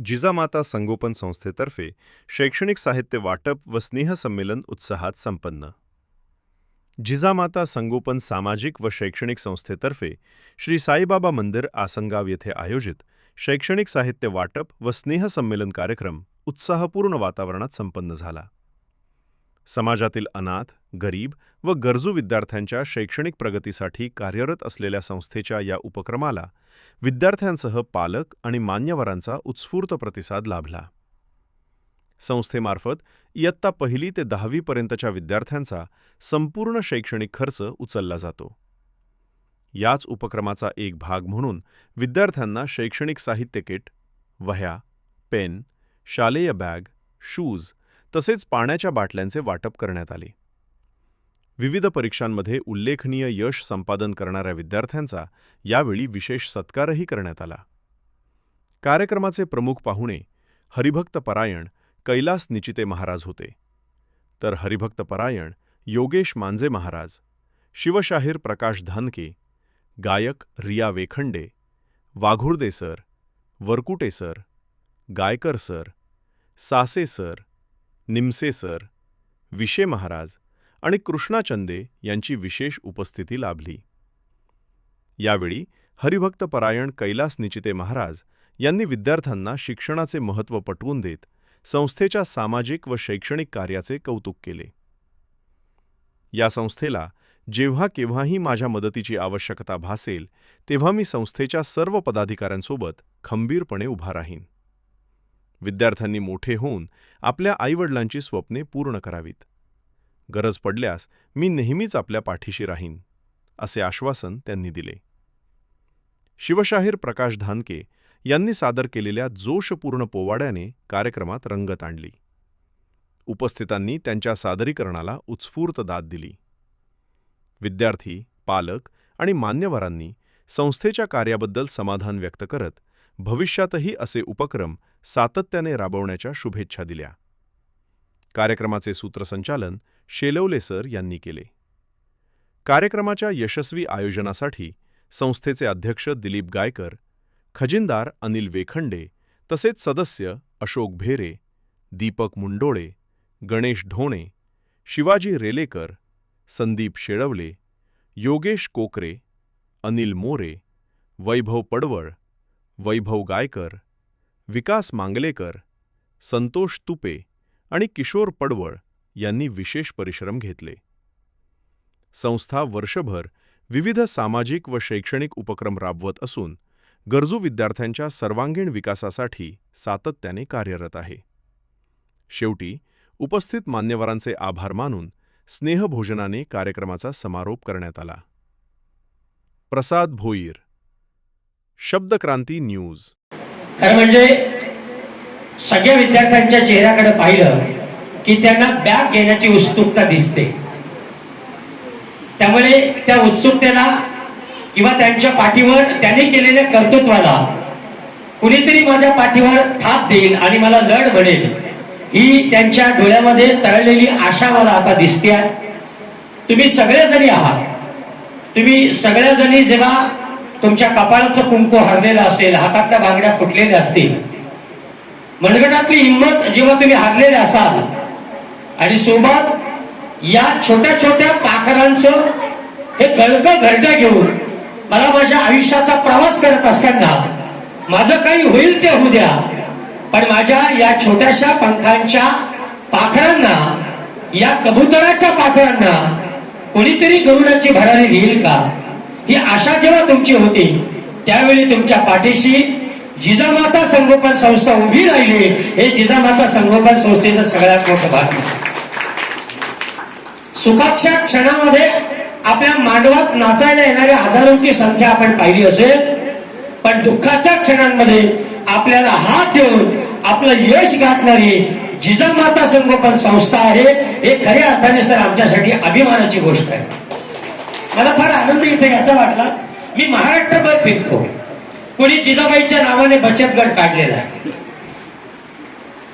जिजामाता संगोपन संस्थेतर्फे शैक्षणिक साहित्य वाटप व स्नेहसंमेलन उत्साहात संपन्न. जिजामाता संगोपन सामाजिक व शैक्षणिक संस्थेतर्फे श्री साईबाबा मंदिर आसनगाव येथे आयोजित शैक्षणिक साहित्य वाटप व स्नेहसंमेलन कार्यक्रम उत्साहपूर्ण वातावरणात संपन्न झाला. समाजातील अनाथ, गरीब व गरजू विद्यार्थ्यांच्या शैक्षणिक प्रगतीसाठी कार्यरत असलेल्या संस्थेच्या या उपक्रमाला विद्यार्थ्यांसह पालक आणि मान्यवरांचा उत्स्फूर्त प्रतिसाद लाभला. संस्थेमार्फत इयत्ता 1ली ते 10वी पर्यंतच्या विद्यार्थ्यांचा संपूर्ण शैक्षणिक खर्च उचलला जातो. याच उपक्रमाचा एक भाग म्हणून विद्यार्थ्यांना शैक्षणिक साहित्य किट, वह्या, पेन, शालेय बॅग, शूज तसेच पाण्याच्या बाटल्यांचे वाटप करण्यात आले. विविध परीक्षांमध्ये उल्लेखनीय यश संपादन करणाऱ्या विद्यार्थ्यांचा यावेळी विशेष सत्कारही करण्यात आला. कार्यक्रमाचे प्रमुख पाहुणे हरिभक्त परायण कैलास निचिते महाराज होते, तर हरिभक्त परायण योगेश मांजे महाराज, शिवशाहीर प्रकाश धानके, गायक Riya Vekhande, Waghurde sir, Varkute sir, Gaikar sir, Sase sir, Nimse sir, Vishe महाराज आणि कृष्णा चंदे यांची विशेष उपस्थिती लाभली. यावेळी हरिभक्त परायण कैलास निचिते महाराज यांनी विद्यार्थ्यांना शिक्षणाचे महत्त्व पटवून देत संस्थेच्या सामाजिक व शैक्षणिक कार्याचे कौतुक केले. या संस्थेला जेव्हा केव्हाही माझ्या मदतीची आवश्यकता भासेल तेव्हा मी संस्थेच्या सर्व पदाधिकाऱ्यांसोबत खंबीरपणे उभा राहीन. विद्यार्थ्यांनी मोठे होऊन आपल्या आईवडिलांची स्वप्ने पूर्ण करावीत. गरज पडल्यास मी नेहमीच आपल्या पाठीशी राहीन, असे आश्वासन त्यांनी दिले. शिवशाहीर प्रकाश धानके यांनी सादर केलेल्या जोशपूर्ण पोवाड्याने कार्यक्रमात रंगत आणली. उपस्थितांनी त्यांच्या सादरीकरणाला उत्स्फूर्त दाद दिली. विद्यार्थी, पालक आणि मान्यवरांनी संस्थेच्या कार्याबद्दल समाधान व्यक्त करत भविष्यातही असे उपक्रम सातत्याने राबवण्याच्या शुभेच्छा दिल्या. कार्यक्रमाचे सूत्रसंचालन शेलवले सर यांनी केले. कार्यक्रमाच्या यशस्वी आयोजनासाठी संस्थेचे अध्यक्ष दिलीप गायकर, खजिनदार अनिल वेखंडे तसेच सदस्य अशोक भेरे, दीपक मुंडोळे, गणेश ढोणे, शिवाजी रेलेकर, संदीप शेळवले, योगेश कोकरे, अनिल मोरे, वैभव पडवळ, वैभव गायकर, विकास मांगलेकर, संतोष तुपे आणि किशोर पडवळ यांनी विशेष परिश्रम घेतले. संस्था वर्षभर विविध सामाजिक व शैक्षणिक उपक्रम राबवत असून गरजू विद्यार्थ्यांच्या सर्वांगीण विकासासाठी सातत्याने कार्यरत आहे. शेवटी उपस्थित मान्यवरांचे आभार मानून स्नेहभोजनाने कार्यक्रमाचा समारोप करण्यात आला. प्रसाद भोईर, शब्दक्रांती न्यूज. खरं म्हणजे सगळ्या विद्यार्थ्यांच्या चेहऱ्याकडे पाहिलं की त्यांना बॅग घेण्याची उत्सुकता दिसते. त्यामुळे त्या उत्सुकतेला किंवा त्यांच्या पाठीवर त्यांनी केलेल्या कर्तृत्वाला कुणीतरी माझ्या पाठीवर थाप देईल आणि मला लढ म्हणेल, ही त्यांच्या डोळ्यामध्ये तरळलेली आशा मला आता दिसते. तुम्ही सगळेजणी आहात. तुम्ही सगळ्याजणी जेव्हा तुमच्या कपाळाचं कुंकू हरलेलं असेल, हातातल्या बांगड्या फुटलेल्या असतील, मनगटातली हिंमत जेव्हा तुम्ही हारलेले असाल आणि सोबत या छोट्या छोट्या पाखरांचं हे गळकं घरटं घेऊन मला माझ्या आयुष्याचा प्रवास करत असताना माझं काही होईल ते होऊ द्या, पण माझ्या या छोट्याशा पंखांच्या पाखरांना, या कबुतराच्या पाखरांना कोणीतरी गरुडाची भरारी देईल का, ही आशा जेव्हा तुमची होती त्यावेळी तुमच्या पाठीशी जिजामाता संगोपन संस्था उभी राहिली. हे जिजामाता संगोपन संस्थेचं सगळ्यात मोठं भाग्य. सुखाच्या क्षणामध्ये आपल्या मांडवात नाचायला येणाऱ्या हजारोंची संख्या आपण पाहिली असेल, पण दुःखाच्या क्षणांमध्ये आपल्याला हात देऊन आपलं यश गाठणारी जिजामाता संगोपन संस्था आहे. हे खऱ्या अर्थाने सर आमच्यासाठी अभिमानाची गोष्ट आहे. मला फार आनंद इथे याचा वाटला. मी महाराष्ट्रभर फिरतो. कोणी जिजाबाईच्या नावाने बचत गट काढलेला आहे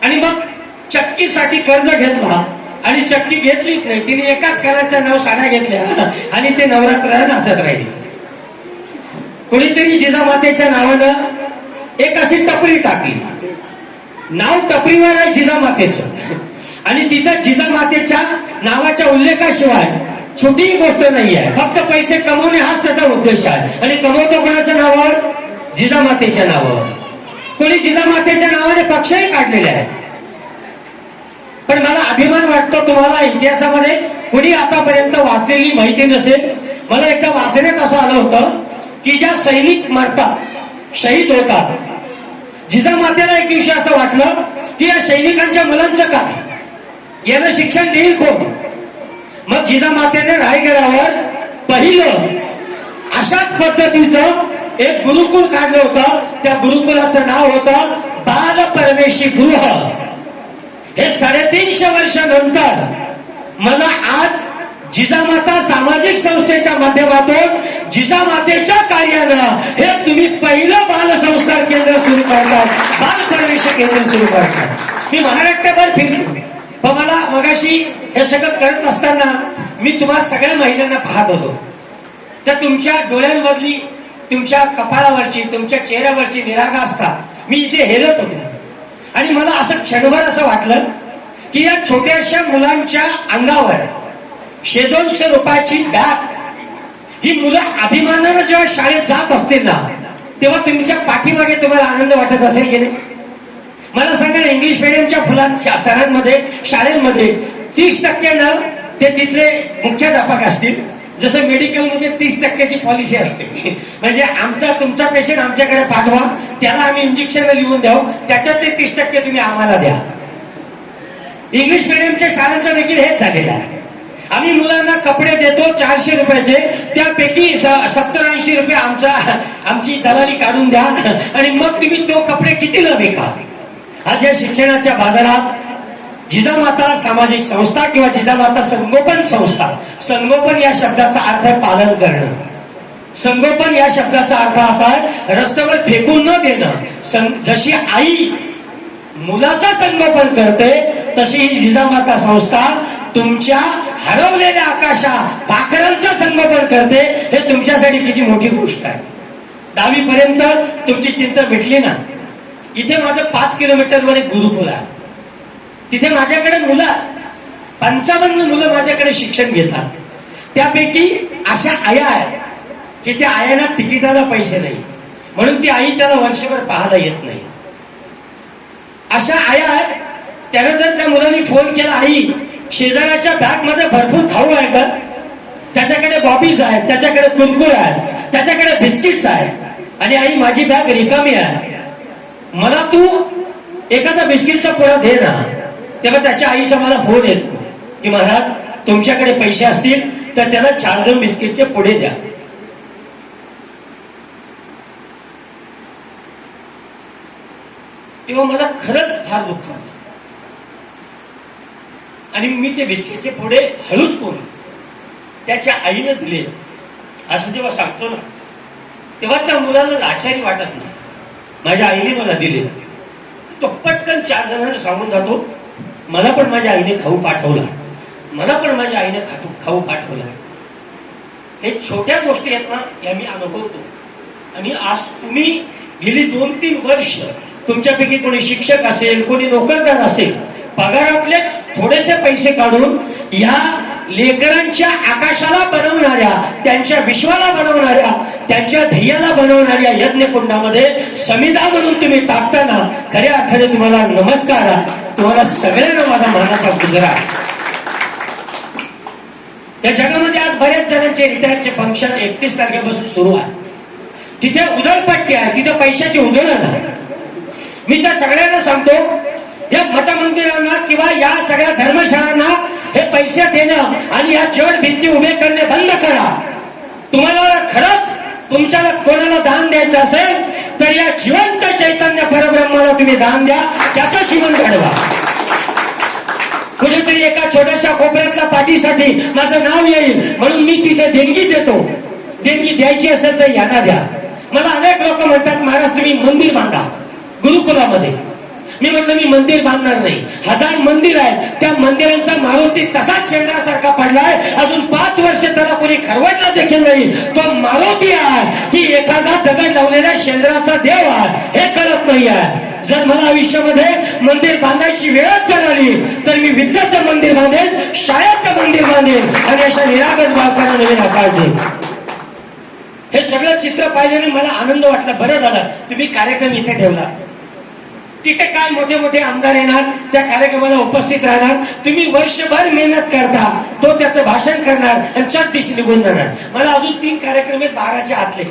आणि मग चक्कीसाठी कर्ज घेतला आणि चक्की घेतलीच नाही. तिने एकाच कलरच्या नाव साड्या घेतल्या आणि ते नवरात्राला नाचत राहिली. कोणीतरी जिजामातेच्या नावानं एक अशी टपरी टाकली नाव टपरीवर आहे जिजामातेचं आणि तिथं जिजामातेच्या नावाच्या उल्लेखाशिवाय छोटीही गोष्ट नाही आहे. फक्त पैसे कमवणे हाच त्याचा उद्देश आहे. आणि कमवतो कोणाच्या नावावर? जिजामातेच्या नावावर. कोणी जिजामातेच्या नावाने पक्षही काढलेले आहेत. पण मला अभिमान वाटतो, तुम्हाला इतिहासामध्ये कुणी आतापर्यंत वाचलेली माहिती नसेल. मला एकदा वाचण्यात असं आलं होतं की ज्या सैनिक मरतात, शहीद होतात, जिजामातेला एक दिवशी असं वाटलं की या सैनिकांच्या मुलांचं काय, यानं शिक्षण देईल कोण? मग जिजामातेने रायगडावर पहिलं अशाच पद्धतीचं एक गुरुकुल काढलं होतं. त्या गुरुकुलाचं नाव होतं बाल परमेशी गृह. हे 350 वर्षानंतर मला आज जिजामाता सामाजिक संस्थेच्या माध्यमातून जिजामातेच्या कार्यानं हे तुम्ही पहिलं बाल संस्कार केंद्र सुरू करतात, बाल परमेशी केंद्र सुरू करतात. मी महाराष्ट्रभर फिरलो, पण मला मगाशी हे सगळं करत असताना मी तुम्हा सगळ्या महिलांना पाहत होतो. तर तुमच्या डोळ्यांमधली, तुमच्या कपाळावरची, तुमच्या चेहऱ्यावरची निरागसता मी इथे हेरत होतो. आणि मला असं क्षणभर असं वाटलं की या छोट्याशा मुलांच्या अंगावर 100-200 रुपयाची बॅग, ही मुलं अभिमानानं जेव्हा शाळेत जात असतील ना, तेव्हा तुमच्या पाठीमागे तुम्हाला आनंद वाटत असेल की नाही? मला सांगा, इंग्लिश मिडियमच्या फुलांच्या सरांमध्ये, शाळेमध्ये 30% ते तिथले मुख्याध्यापक असतील. जसं मेडिकलमध्ये 30% पॉलिसी असते, म्हणजे आमचा तुमचा पेशंट आमच्याकडे पाठवा, त्याला आम्ही इंजेक्शन लिहून द्याव, त्याच्यातले 30% तुम्ही आम्हाला द्या. इंग्लिश मिडियमच्या शाळांचं देखील हेच झालेलं आहे. आम्ही मुलांना कपडे देतो 400 रुपयाचे, त्यापैकी 70-80 रुपये आमची दलाली काढून द्या आणि मग तुम्ही तो कपडे कितीला विका. आज या शिक्षणाच्या बाजारात जिजामाता सामाजिक संस्था किंवा जिजामाता संगोपन संस्था, संगोपन या शब्दाचा अर्थ पालन करणं. संगोपन या शब्दाचा अर्थ असा आहे रस्त्यावर फेकून न देणं. जशी आई मुलाचं संगोपन करते, तशी ही जिजामाता संस्था तुमच्या हरवलेल्या आकाशा पाखरांचं संगोपन करते. हे तुमच्यासाठी किती मोठी गोष्ट आहे. 10वी पर्यंत तुमची चिंता मिटली ना. इथे माझं 5 किलोमीटरवर एक गुरुकुल आहे. तिथे माझ्याकडे मुलं 55 मुलं माझ्याकडे शिक्षण घेतात. त्यापैकी अशा आया आहेत की त्या आयांना तिकिटाला पैसे नाही, म्हणून ती आई त्याला वर्षभर पाहायला येत नाही. अशा आया आहेत, त्यानं जर त्या मुलांनी फोन केला, आई शेजाऱ्याच्या बॅग मध्ये भरपूर खाऊ आहे का, त्याच्याकडे बॉबीज आहेत, त्याच्याकडे कुरकुर आहेत, त्याच्याकडे बिस्किट्स आहेत, आणि आई माझी बॅग रिकामी आहे, मला तू एखादा बिस्किटचा पुडा दे ना. तेव्हा त्याच्या आईचा मला फोन येतो की महाराज तुमच्याकडे पैसे असतील तर त्याला 4 बिस्किटचे पुडे द्या. तेव्हा मला खरंच फार दुःख होतं. आणि मी ते बिस्किटचे पुडे हळूच करून त्याच्या आईने दिले. असं जेव्हा सांगतो ना, तेव्हा त्या मुलाला लाचारी वाटत नाही. माझ्या आईने मला दिले. तो पटकन 4 जणांना सांगून जातो, मला पण माझ्या आईने खाऊ पाठवला, मला पण माझ्या आईने खाऊ पाठवला. हे छोट्या गोष्टी आहेत ना, या मी अनुभवतो. आणि आज तुम्ही गेली 2-3 वर्ष, तुमच्यापैकी कोणी शिक्षक असेल, कोणी नोकरदार असेल, पगारातले थोडेसे पैसे काढून या लेकरांच्या आकाशाला बनवणाऱ्या, त्यांच्या विश्वाला बनवणाऱ्या, त्यांच्या ध्येयाला बनवणाऱ्या यज्ञकुंडामध्ये समिधा म्हणून तुम्ही टाकताना खऱ्या अर्थाने तुम्हाला नमस्कार आहे. तुम्हाला सगळ्यांना माझा मानाचा गुजरा. या जगामध्ये आज बऱ्याच जणांचे रिटायरचे फंक्शन 31 तारखेपासून सुरू आहे. तिथे उधळपट्टी आहे, तिथे पैशाची उधळण आहे. मी त्या सगळ्यांना सांगतो, या मठ मंदिरांना किंवा या सगळ्या धर्मशाळांना हे पैसे देणं आणि या जड भिंती उभे करणे बंद करा. तुम्हाला खरंच तुमच्याला कोणाला दान द्यायचं असेल तर या जिवंत चैतन्य परब्रह्माला तुम्ही दान द्या, त्याचं जीवन घडवा. कुठेतरी एका छोट्याशा कोपऱ्यातल्या पाठीसाठी माझं नाव येईल म्हणून मी तिथे देणगी देतो. देणगी द्यायची असेल तर यांना द्या. मला अनेक लोक म्हणतात, महाराज तुम्ही मंदिर बांधा गुरुकुलामध्ये. मी म्हटलं मी मंदिर बांधणार नाही. 1000 मंदिर आहेत, त्या मंदिरांचा मारुती तसाच शेंद्रासारखा पडलाय. अजून 5 वर्ष त्याला कोणी खरवडला देखील नाही. तो मारुती आहे की एखादा दगड लावलेल्या शेंद्राचा देव आहे हे कळत नाही. नाही आहे. जर मला आयुष्यामध्ये मंदिर बांधायची वेळच जर आली तर मी विद्याचं मंदिर बांधेन, शाळेचं मंदिर बांधेन आणि अशा निरागस बालकांना नवीन आकार देईन. हे सगळं चित्र पाहिल्याने मला आनंद वाटला. बरं झालं तुम्ही कार्यक्रम इथे ठेवला. तिथे काय मोठे मोठे आमदार येणार, त्या कार्यक्रमाला उपस्थित राहणार, तुम्ही वर्षभर मेहनत करता, तो त्याचं भाषण करणार आणि चट दिशी निघून जाणार. मला अजून 3 कार्यक्रम आहेत 12च्या आतले,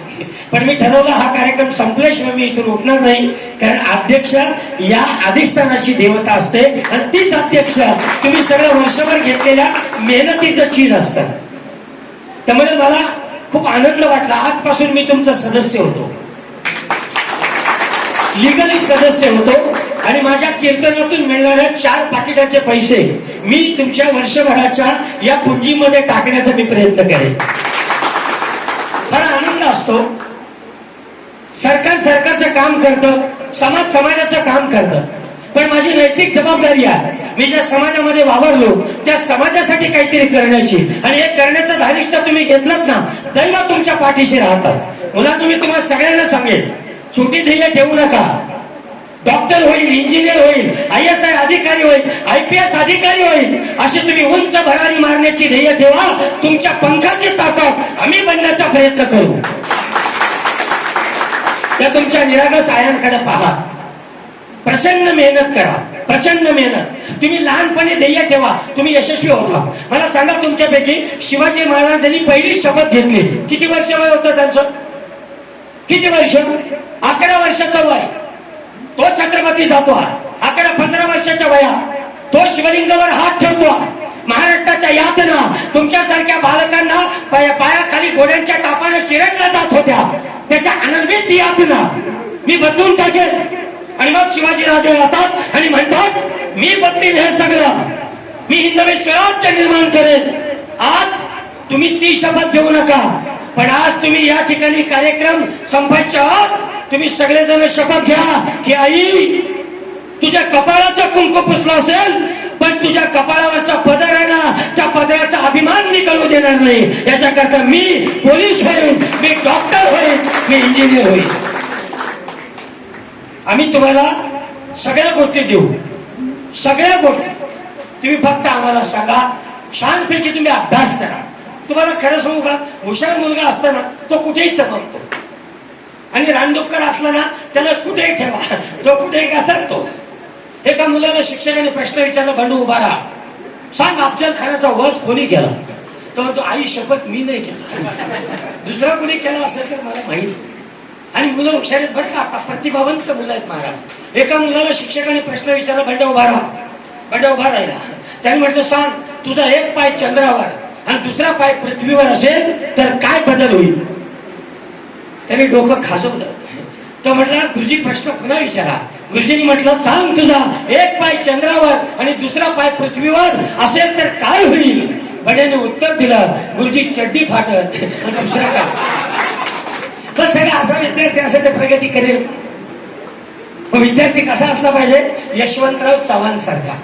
पण मी ठरवलं हा कार्यक्रम संपल्याशिवाय मी इथून उठणार नाही. कारण अध्यक्ष या अधिष्ठानाची देवता असते आणि तीच अध्यक्ष तुम्ही सगळं वर्षभर घेतलेल्या मेहनतीचं चीज असतं. त्यामुळे मला खूप आनंद वाटला. आजपासून मी तुमचा सदस्य होतो, लीगली सदस्य होतो आणि माझ्या कीर्तनातून मिळणाऱ्या 4 पाकिटाचे पैसे मी तुमच्या वर्षभराच्या या पुंजीमध्ये टाकण्याचा मी प्रयत्न करेन. फार आनंद असतो. सरकार सरकारचं काम करतं, समाज समाजाचं काम करतं, पण माझी नैतिक जबाबदारी आहे मी ज्या समाजामध्ये वावरलो त्या समाजासाठी काहीतरी करण्याची. आणि हे करण्याचं धारिष्ठ तुम्ही घेतलं ना, दैव तुमच्या पाठीशी राहतात. पुन्हा तुम्हाला सगळ्यांना सांगेल, छोटी ध्येय ठेवू नका. डॉक्टर होईल, इंजिनियर होईल, ISI अधिकारी होईल, IPS अधिकारी होईल, अशी तुम्ही उंच भरारी मारण्याची ध्येय ठेवा. तुमच्या पंखाची ताकद आम्ही बनण्याचा प्रयत्न करू. त्या तुमच्या निरागस आयांकडे पहा, प्रचंड मेहनत करा, प्रचंड मेहनत. तुम्ही लहानपणी ध्येय ठेवा, तुम्ही यशस्वी होता. मला सांगा, तुमच्यापैकी शिवाजी महाराजांनी पहिली शपथ घेतली, किती वर्ष वय होतं त्यांचं? किती वर्ष? 11 वर्षाचं वय. तो छत्रपती जातो, 11-15 वर्षाच्या वयात तो शिवलिंगावर हात ठेवतो. महाराष्ट्राच्या यातना तुमच्यासारख्या बालकांना पायाखाली घोड्यांच्या टापाने चिरडल्या जात होत्या. त्याच्या अनन्वित यातना मी बदलून टाकेल. आणि मग शिवाजी राजे येतात आणि म्हणतात, मी बदलीन हे सगळं, मी हिंदवी स्वराज्य निर्माण करेल. आज तुम्ही ती शपथ घेऊ नका, पण आज तुम्ही या ठिकाणी कार्यक्रम संपायच्या आत तुम्ही सगळेजण शपथ घ्या की आई, तुझ्या कपाळाचा कुंकू पुसला असेल, पण तुझ्या कपाळावरचा पदर आहे ना, त्या पदराचा अभिमान निघालू देणार नाही. याच्याकरता मी पोलीस होईल, मी डॉक्टर होईल, मी इंजिनियर होईल. आम्ही तुम्हाला सगळ्या गोष्टी देऊ, सगळ्या गोष्टी. तुम्ही फक्त आम्हाला सांगा, छानपैकी तुम्ही अभ्यास करा. तुम्हाला खरं सांगू का, हुशार मुलगा असताना तो कुठेही चमकतो आणि रानडुक्कर असला ना त्याला कुठेही ठेवा, तो कुठेही घसरतो. एका मुलाला शिक्षकाने प्रश्न विचारला, बंडू उभा राहा, सांग अफजल खानाचा वध कोणी केला? तो म्हणतो, आई शपथ मी नाही केला, दुसरा कोणी केला असेल तर मला माहित नाही. आणि मुलं हुशार आहेत बरं का, आता प्रतिभावंत मुलं आहेत महाराज. एका मुलाला शिक्षकाने प्रश्न विचारला, बंडा उभा राहा. बंडा उभा राहिला. त्याने म्हटलं, सांग तुझा एक पाय चंद्रावर आणि दुसरा पाय पृथ्वीवर असेल तर काय बदल होईल? त्याने डोकं खाजवलं. तो म्हटला, गुरुजी प्रश्न पुन्हा विचारा. गुरुजींनी म्हटलं, सांग तुझा एक पाय चंद्रावर आणि दुसरा पाय पृथ्वीवर असेल तर काय होईल? बड्याने उत्तर दिलं, गुरुजी चड्डी फाटत आणि दुसरा काय. पण सगळा असा विद्यार्थी असेल तर प्रगती करेल. पण विद्यार्थी कसा असला पाहिजे? यशवंतराव चव्हाण सारखा.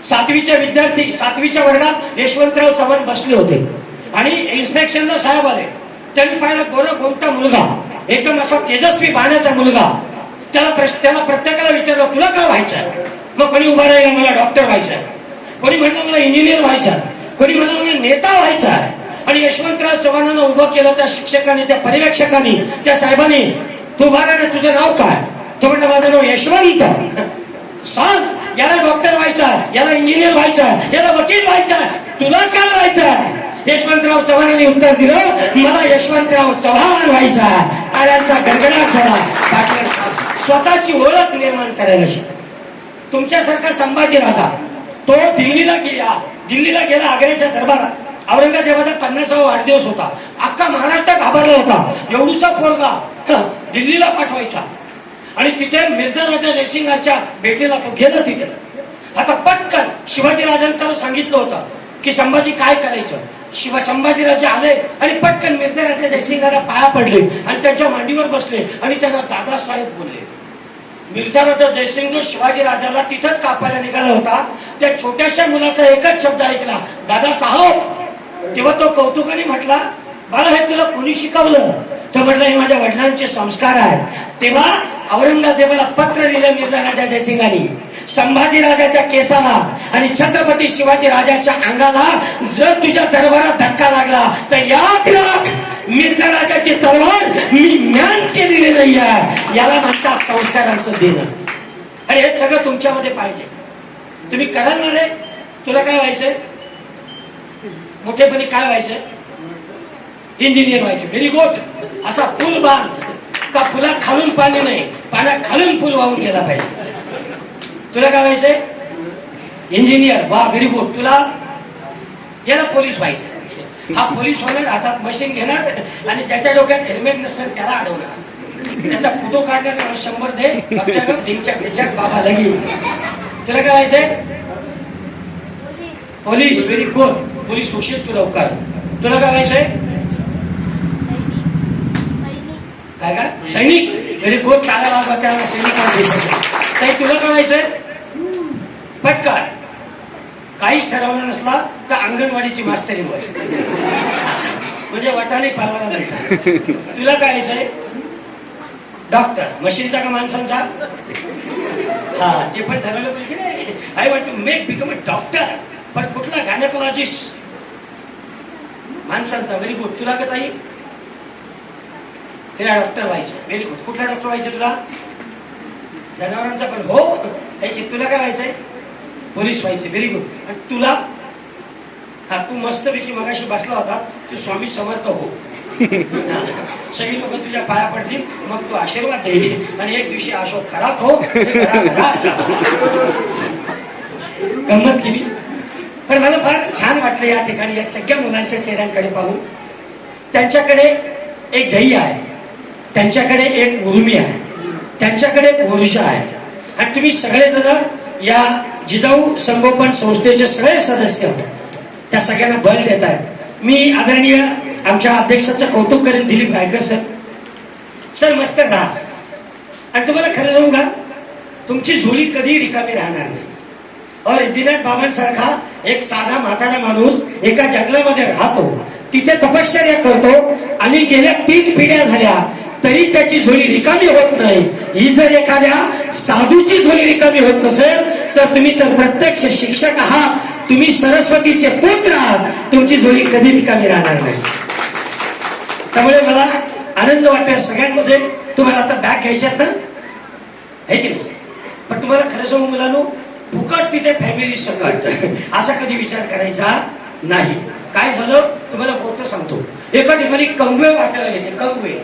7वीच्या वर्गात यशवंतराव चव्हाण बसले होते आणि इन्स्पेक्शनला साहेब आले. त्यांनी पाहिलं, गोरा गोमटा मुलगा, एकदम असा तेजस्वी बाण्याचा मुलगा. त्याला प्रत्येकाला विचारलं, तुला काय व्हायचं? मग कोणी उभा राहिला, मला डॉक्टर व्हायचं. कोणी म्हटलं, मला इंजिनियर व्हायचं. कोणी म्हटलं, मला नेता व्हायचा. आणि यशवंतराव चव्हाणांना उभं केलं त्या शिक्षकांनी, त्या पर्यवेक्षकांनी, त्या साहेबांनी. तू उभा राहिला, तुझं नाव काय? तो म्हटलं, माझं नाव यशवंत. सांग, याला डॉक्टर व्हायचा, याला इंजिनियर व्हायचा, याला वकील व्हायचा, तुला काय व्हायचं? यशवंतराव चव्हाणांनी उत्तर दिलं, मला यशवंतराव चव्हाण व्हायचा. टाळ्यांचा गडगडाट झाला. स्वतःची ओळख निर्माण करायला शिक. तुमच्यासारखा संभाजी राजा, तो दिल्लीला गेला आग्र्याच्या दरबारात. औरंगजेबाचा 50वा वाढदिवस होता. अख्खा महाराष्ट्र घाबरला होता. एवढूसा पोरगा दिल्लीला पाठवायचा. आणि तिथे मिर्झा राजा जयसिंगच्या भेटीला तो गेला. तिथे आता पटकन शिवाजीराजांनी त्याला सांगितलं होतं की संभाजी काय करायचं. संभाजीराजे आले आणि पटकन मिर्झा राजा जयसिंगला पाया पडले आणि त्यांच्या मांडीवर बसले आणि त्यांना दादासाहेब बोलले. मिर्झा राजा जयसिंग शिवाजी राजाला तिथंच कापायला निघाला होता. त्या छोट्याशा मुलाचा एकच शब्द ऐकला, दादासाहेब. तेव्हा तो कौतुकाने म्हटला, बाळा हे तुला कोणी शिकवलं? तो म्हटलं, हे माझ्या वडिलांचे संस्कार आहेत. तेव्हा औरंगजेबाला पत्र दिलं मिर्झा राजा जयसिंगांनी, संभाजी राजाच्या केसाला आणि छत्रपती शिवाजी राजाच्या अंगाला जर तुझ्या दरबारात धक्का लागला तर याद राख, मिर्झा राजाची तलवार मी म्यान केलेली नाही आहे. याला म्हणतात संस्कारांचं देणं. आणि हे सगळं तुमच्यामध्ये पाहिजे. तुम्ही कराल ना रे. तुला काय व्हायचंय मोठेपणी? काय व्हायचंय? इंजिनियर व्हायचे. Very good. असा पूल बांध का पुला खालून पाणी नाही, पाण्या खालून पूल वाहून गेला पाहिजे. तुला काय व्हायचंय? इंजिनियर. वा, व्हेरी गुड. तुला याला पोलीस व्हायचं. हा पोलीस होणार, हातात मशीन घेणार आणि ज्याच्या डोक्यात हेल्मेट नसेल त्याला अडवणार, त्याचा फोटो काढणार. 100 दे ढिंच्या ढिच्याक बाबा लगी. तुला काय व्हायचंय? पोलीस. Very good. पोलीस होशील तू लवकर. तुला काय व्हायचंय? काय काय? सैनिक. Very good. टाळ्या वाजवा त्याला सैनिकांना. काही तुला काय व्हायचंय? पटकन. काहीच ठरवलं नसला तर अंगणवाडीची मास्तरी होय, म्हणजे वाटाणे पालवायला मिळतात. तुला काय व्हायचंय? डॉक्टर. मशीनचा का माणसांचा? हा, ते पण ठरवलं पाहिजे नाही. I want to make become a doctor. पण कुठला? गायनेकोलॉजिस्ट. माणसांचा. Very good. तुला का ताई? तिला डॉक्टर व्हायचं. Very good. कुठला डॉक्टर व्हायचं तुला? जनावरांचा पण हो. तुला काय व्हायचंय? पोलीस व्हायचे. Very good. आणि तुला? हा, तू मस्तपैकी मगाशी बसला होता, तू स्वामी समर्थ हो. सगळी लोक तुझ्या पाया पडतील, मग तू आशीर्वाद दे आणि एक दिवशी अशोक खरात हो. गंमत केली. पण मला फार छान वाटलं या ठिकाणी या सगळ्या मुलांच्या चेहऱ्यांकडे पाहून. त्यांच्याकडे एक ध्येय आहे, त्यांच्याकडे एक उर्मी आहे, त्यांच्याकडे एक ऊर्जा आहे. आणि तुम्ही सगळेजण या जिजाऊ संगोपन संस्थेचे सगळे सदस्य त्या सगळ्यांना बळ देत आहेत. मी आदरणीय आमच्या अध्यक्षाचं कौतुक करेन, दिलीप गायकर सर. सर मस्त राहा. आणि तुम्हाला खरं सांगू का, तुमची झोळी कधी रिकामी राहणार नाही. और दिनाथ बाबांसारखा एक साधा म्हातारा माणूस एका जंगलामध्ये राहतो, तिथे तपश्चर्या करतो आणि गेल्या 3 पिढ्या झाल्या तरी त्याची झोळी रिकामी होत नाही. ही जर एखाद्या साधूची झोळी रिकामी होत नसेल तर तुम्ही तर प्रत्यक्ष शिक्षक आहात, तुम्ही सरस्वतीचे पुत्र आहात, तुमची झोळी कधी रिकामी राहणार नाही. त्यामुळे मला आनंद वाटतो सगळ्यांमध्ये. तुम्हाला आता बॅग घ्यायच्यात ना, आहे की नाही? पण तुम्हाला खरं सांगू मुलांनो, फुकट तिथे फॅमिली सकट असा कधी विचार करायचा नाही. काय झालं तुम्हाला गोष्ट सांगतो. एका ठिकाणी कंगवे वाटायला येते. कंगवे.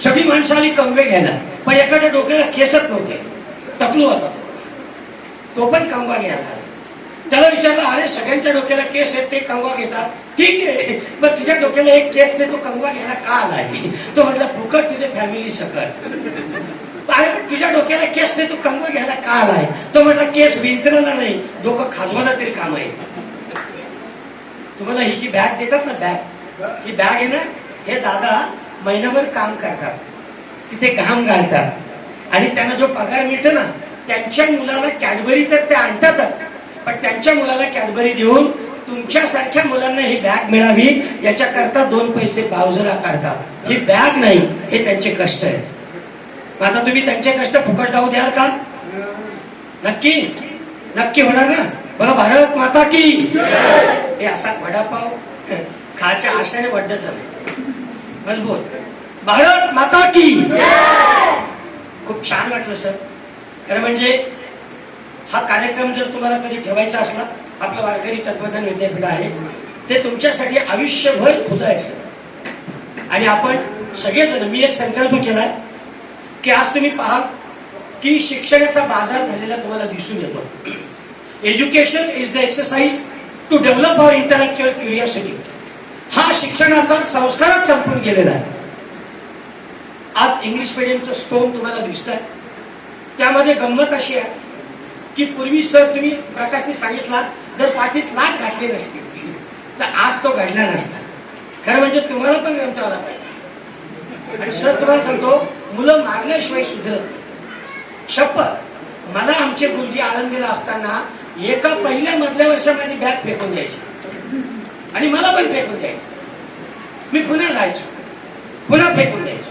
सगळी माणसं आली कंगवे घ्यायला, पण एखाद्या डोक्याला केसच नव्हते, टकलू होता तो पण कंगवा घ्यायला. त्याला विचारलं, अरे सगळ्यांच्या डोक्याला केस आहेत, ते कंगवा घेतात, ठीक आहे, पण तुझ्या डोक्याला एक केस नाही, तो कंगवा घ्यायला का आलाय? तो म्हटला फुकट तिथे फॅमिली सकट. अरे पण तुझ्या डोक्याला केस नाही, तू कंगवा घ्यायला का आलाय? तो म्हटला केस विंचरायला नाही, डोकं खाजवायला तरी काम आहे. तुम्हाला ही जी बॅग देतात ना, बॅग, ही बॅग आहे ना, हे दादा महिनाभर काम करतात, तिथे घाम घालतात आणि त्यांना जो पगार मिळतो ना, त्यांच्या मुलाला कॅडबरी तर ते आणतातच, पण त्यांच्या मुलाला कॅडबरी देऊन तुमच्यासारख्या मुलांना ही बॅग मिळावी याच्याकरता 2 पैसे बाजूला काढतात. ही बॅग नाही, हे त्यांचे कष्ट आहे. आता तुम्ही त्यांचे कष्ट फुकट जाऊ द्याल का? नक्की नक्की होणार ना? बघा, भारत माता की. हे असा वडापाव खायच्या आशाने वड्ड झालं मजबूत. भारत माता की. खूप छान वाटलं सर. खरं म्हणजे हा कार्यक्रम जर तुम्हाला कधी ठेवायचा असला, आपलं वारकरी तत्वज्ञान विद्यापीठ आहे, ते तुमच्यासाठी आयुष्यभर खुलं आहे सर. आणि आपण सगळेजण, मी एक संकल्प केलाय की आज तुम्ही पाहाल की शिक्षणाचा बाजार झालेला तुम्हाला दिसून येतो. Education is the exercise to develop our intellectual curiosity. हा शिक्षणाचा संस्कारच संपून गेलेला आहे. आज इंग्लिश मिडियमचं स्टोन तुम्हाला दिसत आहे. त्यामध्ये गंमत अशी आहे की पूर्वी सर तुम्ही प्रकाशने सांगितला, जर पाठीत लाट घातली नसती तर आज तो घडला नसता. खरं म्हणजे तुम्हाला पण गमटावला पाहिजे. आणि सर तुम्हाला सांगतो, मुलं मारल्याशिवाय सुधरत नाही. शपथ, मला आमचे गुरुजी आळंदीला असताना एका पहिल्या मधल्या वर्षात माझी बॅग फेकून द्यायची आणि मला पण फेकून द्यायचं. मी पुन्हा जायचो, पुन्हा फेकून द्यायचो.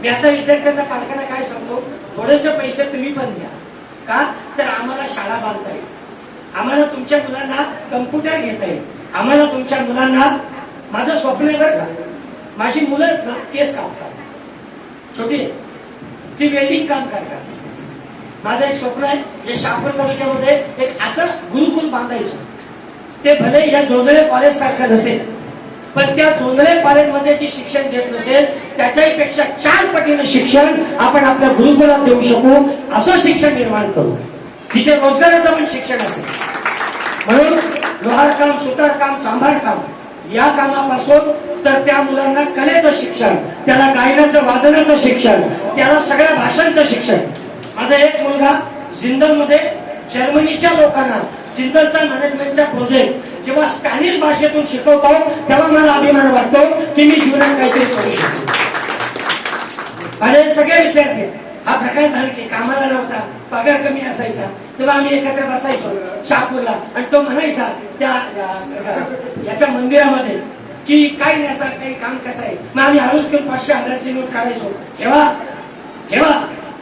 मी आता विद्यार्थ्यांना पालकांना काय सांगतो, थोडेसे पैसे तुम्ही पण द्या. का तर आम्हाला शाळा बांधता येईल, आम्हाला तुमच्या मुलांना कम्प्युटर घेता येईल, आम्हाला तुमच्या मुलांना, माझं स्वप्न आहे बरं का, माझी मुलं आहेत ना केस कापतात, छोटी आहे ती वेल्डिंग काम करतात. माझं एक स्वप्न आहे जे शहापूर तालुक्यामध्ये एक असं गुरुकुल बांधायचं. ते भले या जोंधळे कॉलेज सारखं नसेल, पण त्या जोंधळे कॉलेजमध्ये जे शिक्षण देत नसेल त्याच्याही पेक्षा 4 पटीनं शिक्षण आपण आपल्या गुरुकुलात देऊ शकू, असं शिक्षण निर्माण करू, तिथे रोजगाराचं पण शिक्षण असेल. म्हणून लोहार काम, सुतार काम, चांभार काम या कामापासून तर त्या मुलांना कलेचं शिक्षण, त्याला गायनाचं वादनाचं शिक्षण, त्याला सगळ्या भाषांचं शिक्षण. माझा एक मुलगा जिंदलमध्ये जर्मनीच्या लोकांना जिंदलचा मॅनेजमेंटचा प्रोजेक्ट जेव्हा स्पॅनिश भाषेतून शिकवतो तेव्हा मला अभिमान वाटतो की मी जीवनात काहीतरी करू शकतो. माझे सगळे विद्यार्थी हा प्रकार झाला की कामाला नव्हता, पगार कमी असायचा, तेव्हा आम्ही एकत्र बसायचो शहापूरला आणि तो म्हणायचा त्या याच्या मंदिरामध्ये की काय नाही आता काही काम कसं आहे. मग आम्ही हळूच करून 500-1000ची नोट काढायचो. ठेवा ठेवा.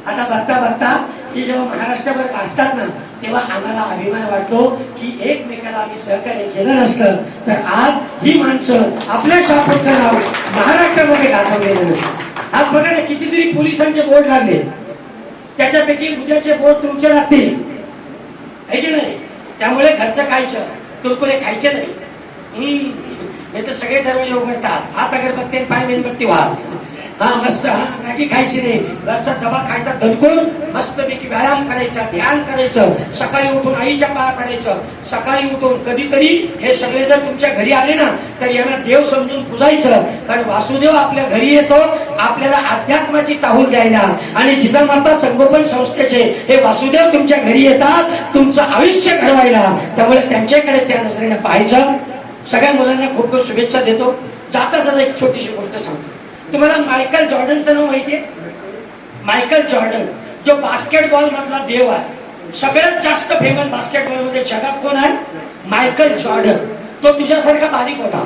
आता बघता बघता हे जेव्हा महाराष्ट्रभर असतात ना तेव्हा आम्हाला अभिमान वाटतो की एकमेकाला आम्ही सहकार्य केलं नसतं तर आज ही माणसं आपल्या शहापूरचं नाव महाराष्ट्रामध्ये गाजवलेलं नसतं. आज बघा ना कितीतरी पोलिसांचे बोर्ड लागले, त्याच्यापैकी उद्याचे बोर्ड तुमचे लागतील आहे की नाही. त्यामुळे घरचं खायचं, कुरकुरे खायचे नाही तर सगळे दरवाजे उघडतात, हात अगरबत्ती पाय मेणबत्ती व्हा. हा मस्त, हा मॅगी खायची नाही, घरचा डबा खायचा दणकून मस्तपैकी व्यायाम करायचा, ध्यान करायचं, सकाळी उठून आईच्या पाया पडायचं, सकाळी उठून कधीतरी हे सगळे जर तुमच्या घरी आले ना तर यांना देव समजून पुजायचं. कारण वासुदेव आपल्या घरी येतो आपल्याला अध्यात्माची चाहूल द्यायला, आणि जिजामाता संगोपन संस्थेचे हे वासुदेव तुमच्या घरी येतात तुमचं आयुष्य घडवायला. त्यामुळे त्यांच्याकडे त्या नजरेने पाहायचं. सगळ्या मुलांना खूप खूप शुभेच्छा देतो. जाता जाता एक छोटीशी गोष्ट सांगतो तुम्हाला. मायकल जॉर्डनचं नाव माहितीये? मायकल जॉर्डन जो बास्केटबॉल मधला देव आहे, सगळ्यात जास्त फेमस बास्केटबॉल मध्ये जगात कोण आहे? Michael Jordan. तो तुझ्यासारखा बारीक होता,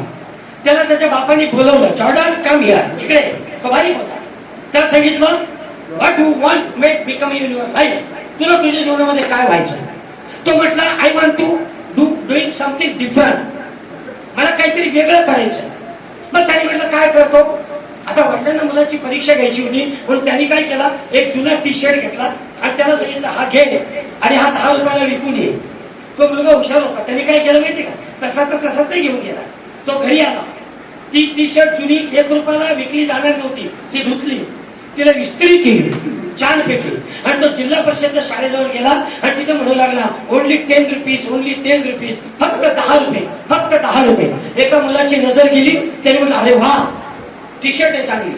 त्याला त्याच्या बापाने बोलवलं, जॉर्डन कम हिअर, इकडे. तो बारीक होता, त्याला सांगितलं what you want make become in your life, तुला तुझ्या जीवनामध्ये काय व्हायचं? तो म्हटला I want to doing something different, मला काहीतरी वेगळं करायचं. मग त्याने म्हटलं काय करतो? आता वडिलांना मुलाची परीक्षा घ्यायची होती म्हणून त्यांनी काय केला, एक जुना टी शर्ट घेतला आणि त्याला सांगितलं हा घे आणि हा 10 रुपयाला विकून ये. तो मुलगा हुशार होता, त्याने काय केलं माहिती का, तसा तर तसा ते घेऊन गेला. तो घरी आला, ती टी शर्ट जुनी 1 रुपयाला विकली जाणार नव्हती, ती धुतली, तिला इस्त्री केली छानपैकी आणि तो जिल्हा परिषदच्या शाळेजवळ गेला आणि तिथे म्हणू लागला ओनली 10 रुपीज, ओनली 10 रुपीज, फक्त 10 रुपये, फक्त 10 रुपये. एका मुलाची नजर गेली, त्याने म्हणलं अरे वा टी शर्ट आहे चांगली,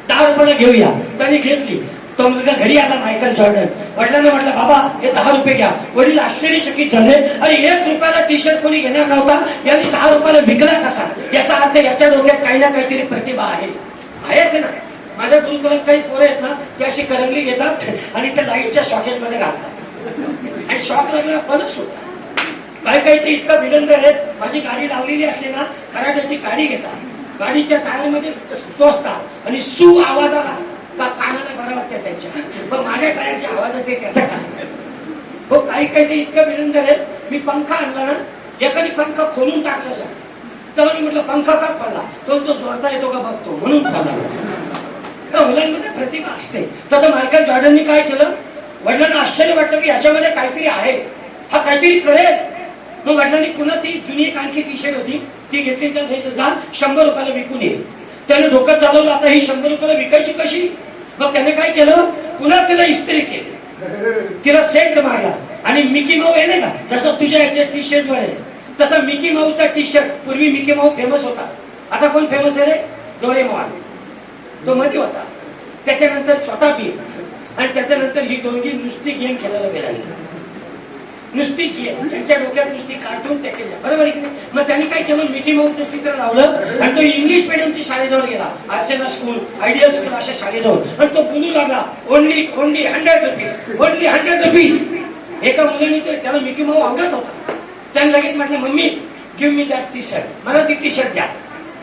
10 रुपयाला घेऊया. त्याने घेतली. तो मुलगा घरी आला मायकल जॉर्डन, वडिलांना म्हटलं बाबा हे 10 रुपये घ्या. वडील आश्चर्यचकित झाले, अरे 1 रुपयाला टी शर्ट कोणी घेणार नव्हता, यांनी 10 रुपयाला विकला कसा? याचा अर्थ याच्या डोक्यात काही ना काहीतरी प्रतिभा आहेच ना. माझ्या गुरुकुलात काही पोरं आहेत ना ते अशी करंगली घेतात आणि त्या लाईटच्या सॉकेट मध्ये घालतात आणि शॉक लागला बंदच होतात. काही काही ते इतकं भिडंगर आहेत, माझी गाडी लावलेली असते ना खराट्याची गाडी घेतात, गाडीच्या टायर मध्ये टोचतात आणि सू आवाज आला का कानाला बरं वाटतं त्यांच्या, पण माझ्या टायरचा आवाज येते त्याचा काय हो. काही काही ते इतकं भिडंगर आहेत. मी पंखा आणला ना, एखादी पंखा खोलून टाकला सर, तर मी म्हटलं पंखा का खोलला, तो जोडता येतो का बघतो म्हणून खोलला. मुलांमध्ये प्रतिभा असते. तर मायकल जॉर्डननी काय केलं, वडिलांना आश्चर्य वाटलं की याच्यामध्ये काहीतरी आहे, हा काहीतरी कळेल. मग वडिलांनी पुन्हा ती जुनी एक आणखी टी शर्ट होती ती घेतली, त्याला सांगितलं जा 100 रुपयाला विकून ये. त्याने डोकं चालवलं, आता ही 100 रुपयाला विकायची कशी? मग त्याने काय केलं, पुन्हा तिला इस्त्री केली, तिला सेंट मारला आणि मिकी माऊ आहे ना का जसं तुझ्या याच्या टी शर्ट वर आहे तसा मिकी माऊचा टी शर्ट. पूर्वी मिकी माऊ फेमस होता, आता कोण फेमस आहे रे? डोरेमॉन, तो मध्ये होता. त्याच्यानंतर छोटा भीम आणि त्याच्यानंतर ही दोघी नुसती गेम खेळायला मिळाली, नुसती गेम. त्यांच्या डोक्यात नुसती कार्टून त्या केल्या, बरोबर आहे. मग त्यांनी काय केलं, मिकी माऊचं चित्र लावलं आणि तो इंग्लिश मिडियमची शाळेजवळ गेला, अर्चना स्कूल, आयडियल स्कूल अशा शाळेजवळ, आणि तो बोलू लागला ओनली 100 रुपीज, ओनली 100 रुपीज. एका मुलाने त्याला मिकी माऊ आवडत होता, त्याने लगेच म्हटलं mummy give me that T shirt, मला ती टी शर्ट द्या.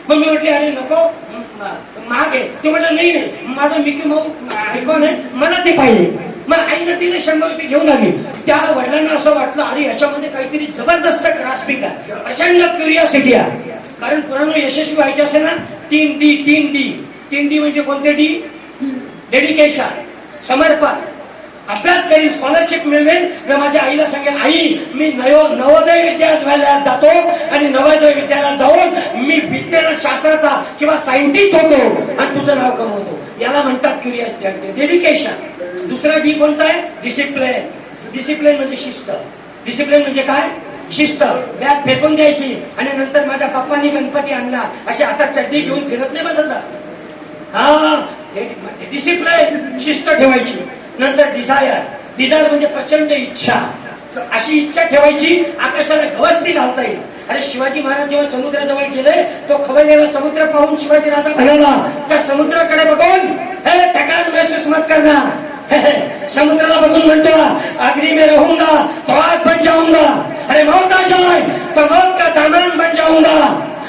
मम्मी म्हटली अरे नको, महाग आहे. ते म्हटलं नाही नाही माझा मिकी माऊ ऐकून आहे मला ते पाहिजे. मग आईनं दिले 100 रुपये घेऊन आली. त्या वडिलांना असं वाटलं अरे याच्यामध्ये काहीतरी जबरदस्त ग्रास्पिंग आहे, प्रचंड क्युरिओसिटी आहे. कारण पुराण यशस्वी व्हायचे असेल ना 3 डी म्हणजे कोणते डी? डेडिकेशन, समर्पण, अभ्यास करीन, स्कॉलरशिप मिळवेल. मी माझ्या आईला सांगेन आई मी नवोदय विद्यालयात जातो आणि नवोदय विद्यालयात जाऊन मी विज्ञान शास्त्राचा किंवा सायंटिस्ट होतो आणि तुझं नाव कमवतो. याला म्हणतात क्युरिओसिटी, डेडिकेशन. दुसरा डी कोणता आहे? डिसिप्लिन. डिसिप्लिन म्हणजे शिस्त. डिसिप्लिन म्हणजे काय? शिस्त. बॅग फेकून द्यायची आणि नंतर माझ्या पप्पांनी गणपती आणला अशी आता चड्डी घेऊन फिरत नाही बसायचा. हा डिसिप्लिन, शिस्त ठेवायची. नंतर डिझायर म्हणजे प्रचंड इच्छा. अशी इच्छा ठेवायची आकाशाला गवसणी घालता येईल. अरे शिवाजी महाराज जेव्हा समुद्राजवळ गेले तो खवळलेला समुद्र पाहून शिवाजी राजा म्हणाला त्या समुद्राकडे बघून हे ठिकाण महसूस मत करणार. समुद्राला बघून म्हणतो अग्नि में रहूंगा तो आग बन जाऊंगा, अरे मौत आ जाए तो मौत का सामान बन जाऊंगा,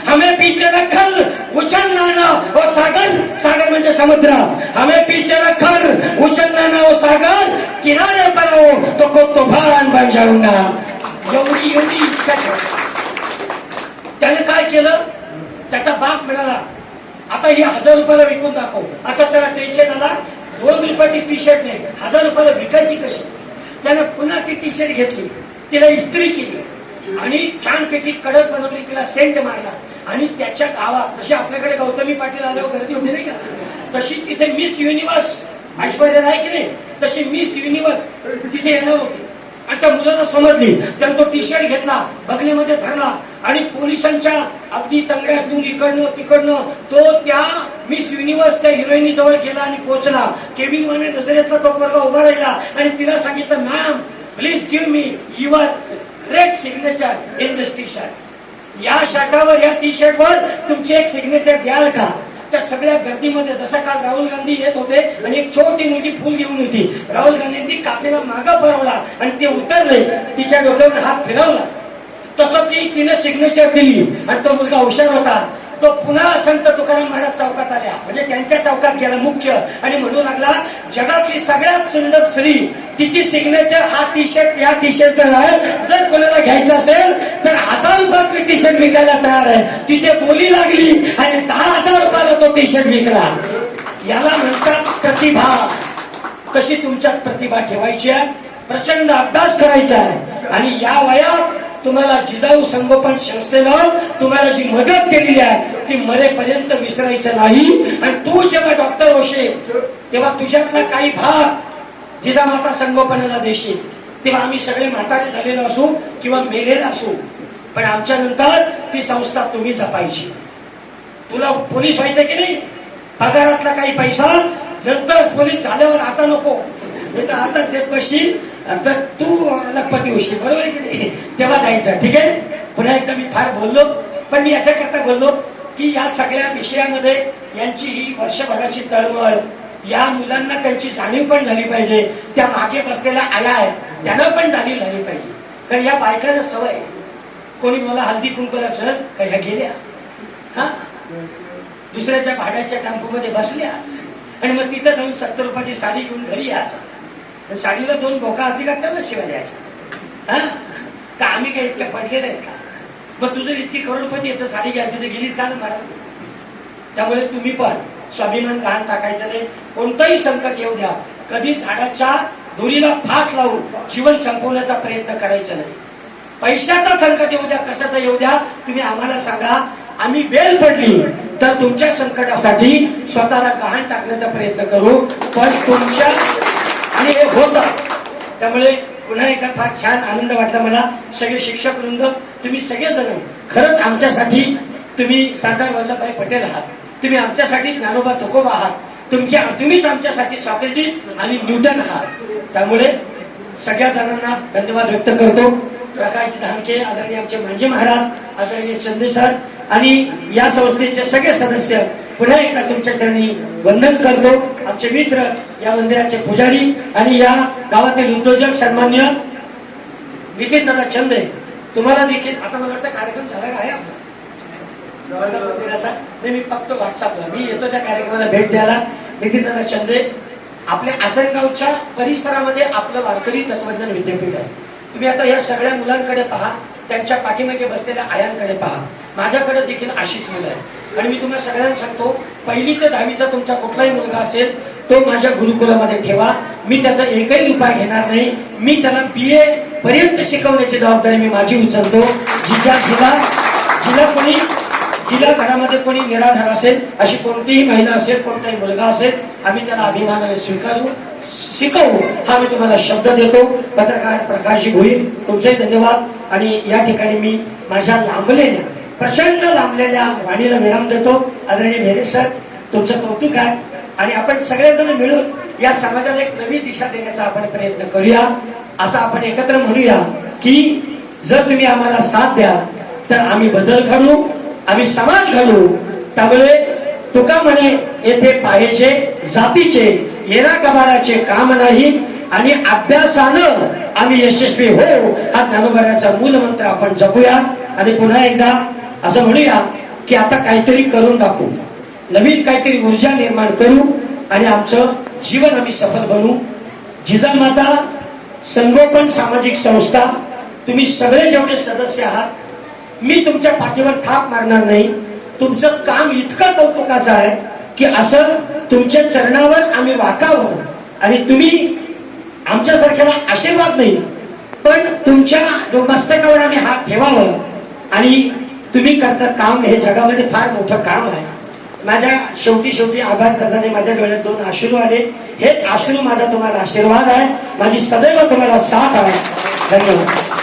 हमें पीछे रखल उछलना ना वो सागर. सागर म्हणजे समुद्र. हमें पीछे रखल उछलना ना वो सागर, किनारे पर हो तो को तूफान बन जाऊंगा. एवढी इच्छा ठेवली. त्याने काय केलं? त्याचा बाप म्हणाला आता ही 1000 रुपयाला विकून दाखव. आता त्याला टेन्शन आला 2 रुपयाची टी शर्ट नाही 1000 रुपयाला विकायची कशी. त्याने पुन्हा ती टी शर्ट घेतली, तिला इस्त्री केली आणि छानपैकी कडक बनवली, तिला सेंट मारला आणि त्याच्या गावात जशी आपल्याकडे गौतमी पाटील आल्यावर गर्दी होती नाही का तशी तिथे मिस युनिव्हर्स ऐश्वर्या राय की नाही तशी मिस युनिव्हर्स तिथे येणार होती. आणि त्या मुलाला समजली. त्यानं तो टी शर्ट घेतला, बगलेमध्ये धरला आणि पोलिसांच्या अगदी तंगड्यातून इकडनं तिकडनं तो त्या मिस युनिव्हर्स त्या हिरोईनी जवळ गेला आणि पोहोचला. केविन वाने नजरेतला तो पोरगा उभा राहिला आणि तिला सांगितलं ma'am please give me your great signature in this T shirt. या शर्टावर या टी शर्टवर तुमची एक सिग्नेचर द्याल का? त्या सगळ्या गर्दीमध्ये जसं काल राहुल गांधी येत होते आणि एक छोटी मुलगी फुल घेऊन होती. राहुल गांधींनी काफेला मागं पळवला आणि ते उतरले, तिच्या डोक्यावर हात फिरवला. तसं तिने सिग्नेचर दिली आणि तो मुलगा हुशार होता. तो पुन्हा संत तुकाराम महाराज चौकात आल्या म्हणजे त्यांच्या चौकात गेला मुख्य आणि म्हणू लागला जगातली सगळ्यात सुंदर स्त्री तिची सिग्नेचर हा टी शर्ट या टी शर्ट आहे. जर कोणाला घ्यायचं असेल तर 1000 रुपयात टी शर्ट विकायला तयार आहे. तिथे बोली लागली आणि 10,000 रुपयाला तो टी शर्ट विकला. याला म्हणतात प्रतिभा. कशी तुमच्यात प्रतिभा ठेवायची आहे? प्रचंड अभ्यास करायचा आहे आणि या वयात तुम्हाला जिजाऊ संगोपन संस्थेनं तुम्हाला जी मदत केलेली आहे ती मरेपर्यंत विसरायचं नाही. आणि तू जेव्हा डॉक्टर होशील तेव्हा तुझ्यातला काही भाग जिजामाता संगोपनाला देशील. तेव्हा आम्ही सगळे म्हातारे झालेलो असू किंवा मेलेला असू पण आमच्या नंतर ती संस्था तुम्ही जपायची. तुला पोलीस व्हायचं की नाही? पगारातला काही पैसा नंतर पोलीस झाल्यावर आता नको, नाही तर आता देत बसशील तर तू लखपती होशील. बरोबर आहे की नाही? तेव्हा द्यायचं. ठीक आहे. पुन्हा एकदा मी फार बोललो पण मी याच्याकरता बोललो की या सगळ्या विषयामध्ये यांची ही वर्षभराची तळमळ या मुलांना त्यांची जाणीव पण झाली पाहिजे. त्या मागे बसलेल्या आया आहेत त्यांना पण जाणीव झाली पाहिजे. कारण या बायकांना सवय कोणी मला हल्दी कुंकूला सर का ह्या गेल्या हा दुसऱ्याच्या भाड्याच्या टेम्पोमध्ये बसल्या आणि मग तिथं जाऊन 70 रुपयाची साडी घेऊन घरी यायचं. साडीला 2 बोका असली का त्याला शिवाय द्यायच्या. हा का आम्ही काय इतक्या पडलेल्या आहेत का? मग तुझं इतकी करोडपती येतं साडी घ्यायला तिथे गेलीस का मारा. त्यामुळे तुम्ही पण स्वाभिमान घाण टाकायचं नाही. कोणतंही संकट येऊ द्या कधी झाडाच्या दोरीला फास लावून जीवन संपवण्याचा प्रयत्न करायचा नाही. पैशाचा संकट येऊ द्या कशाचा येऊ द्या तुम्ही आम्हाला सांगा. आम्ही बेल पडली तर तुमच्या संकटासाठी स्वतःला गहाण टाकण्याचा प्रयत्न करू. पण तुमच्या आणि हे होतं. त्यामुळे पुन्हा एकदा फार छान आनंद वाटला मला. सगळे शिक्षक वृंद तुम्ही सगळेजण खरंच आमच्यासाठी तुम्ही सरदार वल्लभभाई पटेल आहात. तुम्ही आमच्यासाठी ज्ञानोबा तुकोबा आहात. तुम्हीच आमच्यासाठी सॉक्रेटिस आणि न्यूटन आहात. त्यामुळे सगळ्या जणांना धन्यवाद व्यक्त करतो. प्रकाश धामके आदरणीय आमचे मांजे महाराज आदरणीय चंदे सर आणि या संस्थेचे सगळे सदस्य पुन्हा एकदा तुमच्या चरणी वंदन करतो. आमचे मित्र या मंदिराचे पुजारी आणि या गावातील उद्योजक सन्मान्य नितीन दादा चंदे तुम्हाला देखील आता मला वाटतं कार्यक्रम झाला आहे आपला गव्हर्नर मंदिराचा नाही, मी फक्त व्हॉट्सअपला मी येतो त्या कार्यक्रमाला भेट द्यायला. नितीनदादा चंदे, आपल्या आसनगावच्या परिसरामध्ये आपलं वारकरी तत्वज्ञान विद्यापीठ आहे. तुम्ही आता या सगळ्या मुलांकडे पहा, त्यांच्या पाठीमागे बसलेल्या आयांकडे पहा, माझ्याकडे देखील अशीच मुलं आहेत. आणि मी तुम्हाला सगळ्यांना सांगतो, 1ली ते 10वीचा तुमचा कुठलाही मुलगा असेल तो माझ्या गुरुकुलामध्ये ठेवा. मी त्याचा एकही रुपया घेणार नाही. मी त्याला BA पर्यंत शिकवण्याची जबाबदारी मी माझी उचलतो. जिला घरामध्ये कोणी निराधार असेल, अशी कोणतीही महिला असेल, कोणताही मुलगा असेल, आम्ही त्याला अभिमानाने स्वीकारू, शिकवू, हा मी तुम्हाला शब्द देतो. पत्रकार प्रकाशजी भोईर, तुमचे धन्यवाद. आणि या ठिकाणी मी माझ्या लांबलेल्या, प्रचंड लांबलेल्या वाणीला विराम देतो. आदरणीय भेरे सर, तुमचं कौतुक आहे. आणि आपण सगळेजण मिळून या समाजाला एक नवी दिशा देण्याचा आपण प्रयत्न करूया. असं आपण एकत्र म्हणूया की जर तुम्ही आम्हाला साथ द्या तर आम्ही बदल घडू, आम्ही समाज घडू. त्यामुळे तुका म्हणे येथे पायाचे जातीचे येरा कबाडाचे काम नाही, आणि अभ्यासानं आम्ही यशस्वी हो, हा ज्ञानोबाचा मूल मंत्र आपण जपूया. आणि पुन्हा एकदा असं म्हणूया की आता काहीतरी करून दाखवू, नवीन काहीतरी ऊर्जा निर्माण करू आणि आमचं जीवन आम्ही सफल बनवू. जिजामाता संगोपन सामाजिक संस्था, तुम्ही सगळे जेवढे सदस्य आहात, मी तुमच्या पाठीवर थाप मारणार नाही. तुमचं काम इतकं कौतुकाचं आहे की असं तुमच्या चरणावर आम्ही वाकावं आणि तुम्ही आमच्यासारख्याला आशीर्वाद नाही पण तुमच्या मस्तकावर आम्ही हात ठेवावं. आणि तुम्ही करता काम हे जगामध्ये फार मोठं काम आहे. माझ्या शेवटी आभार दादाने माझ्या डोळ्यात 2 अश्रू आले. हेच अश्रू माझा तुम्हाला आशीर्वाद आहे. माझी सदैव तुम्हाला साथ आहे. धन्यवाद.